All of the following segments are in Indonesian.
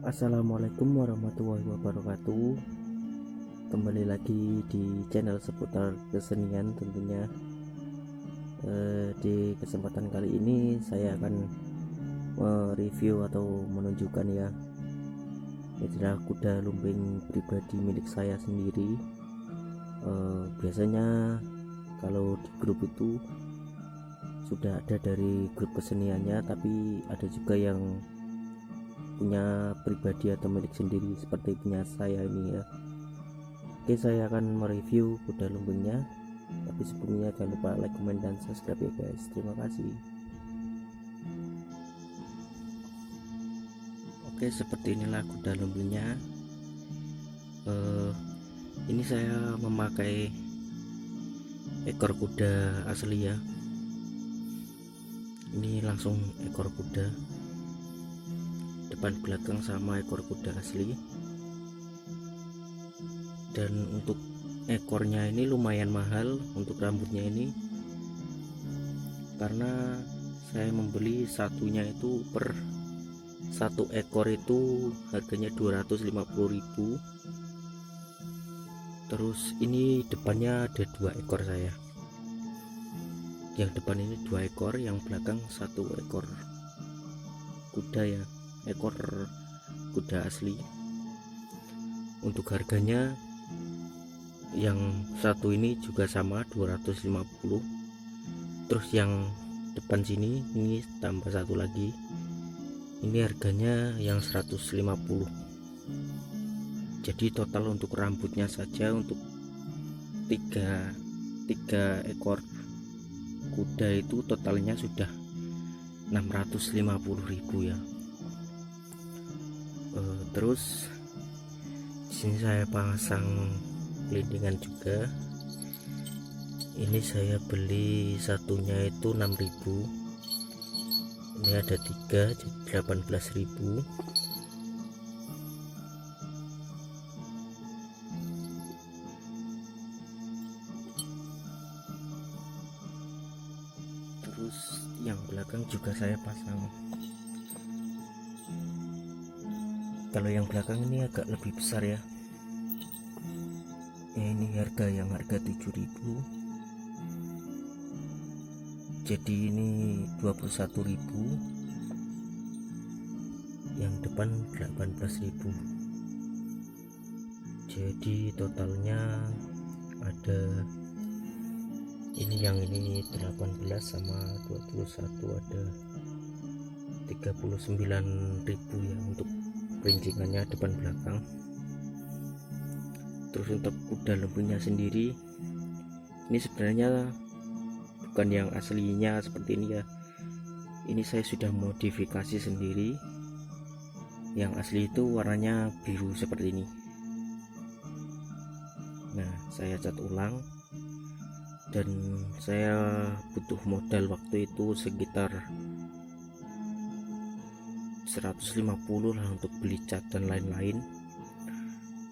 Assalamualaikum warahmatullahi wabarakatuh. Kembali lagi di channel seputar kesenian tentunya. Di kesempatan kali ini saya akan mereview atau menunjukkan ya, adalah kuda lumping pribadi milik saya sendiri. Biasanya kalau di grup itu sudah ada dari grup keseniannya, tapi ada juga yang punya pribadi atau milik sendiri seperti punya saya ini ya. Oke, saya akan mereview kuda lumpingnya, tapi sebelumnya jangan lupa like, comment, dan subscribe ya guys. Terima kasih. Oke, seperti inilah kuda lumpingnya. Ini saya memakai ekor kuda asli ya. Ini langsung ekor kuda, depan belakang sama ekor kuda asli. Dan untuk ekornya ini lumayan mahal untuk rambutnya ini, karena saya membeli satunya itu per satu ekor itu harganya 250.000. Terus ini depannya ada 2 ekor saya, yang depan ini 2 ekor, yang belakang 1 ekor kuda ya, ekor kuda asli. Untuk harganya yang satu ini juga sama 250. Terus yang depan sini ini tambah satu lagi, ini harganya yang 150. Jadi total untuk rambutnya saja untuk tiga ekor kuda itu totalnya sudah 650.000 ya. Terus sini saya pasang pelindungan juga. Ini saya beli satunya itu 6.000. Ini ada 3 jadi 18.000. Terus yang belakang juga saya pasang. Kalau yang belakang ini agak lebih besar ya. Ini harga 7.000. Jadi ini 21.000. Yang depan 18.000. Jadi totalnya ada ini, yang ini 18 sama 21 ada 39.000 ya untuk rincingannya depan belakang. Terus untuk kuda lumpingnya sendiri, ini sebenarnya bukan yang aslinya seperti ini ya. Ini saya sudah modifikasi sendiri. Yang asli itu warnanya biru seperti ini. Nah, saya cat ulang, dan saya butuh modal waktu itu sekitar 150 lah untuk beli cat dan lain-lain.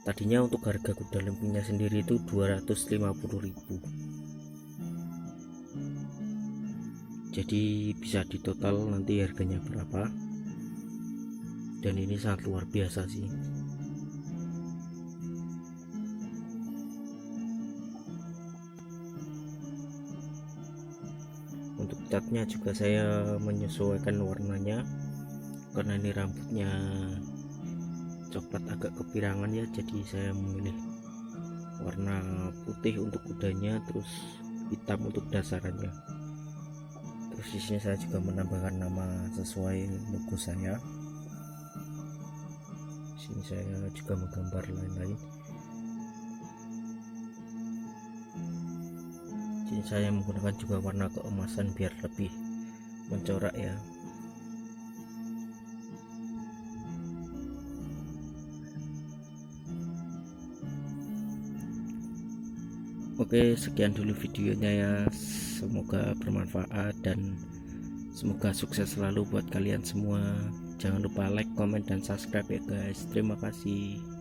Tadinya untuk harga kuda lumpingnya sendiri itu 250.000. Jadi bisa ditotal nanti harganya berapa. Dan ini sangat luar biasa sih. Untuk catnya juga saya menyesuaikan warnanya, karena ini rambutnya coklat agak kepirangan ya, jadi saya memilih warna putih untuk kudanya, terus hitam untuk dasarannya. Terus di sini saya juga menambahkan nama sesuai logo saya. Di sini saya juga menggambar lain-lain. Di sini saya menggunakan juga warna keemasan biar lebih mencorak ya. Oke, sekian dulu videonya ya. Semoga bermanfaat dan semoga sukses selalu buat kalian semua. Jangan lupa like, comment, dan subscribe ya guys. Terima kasih.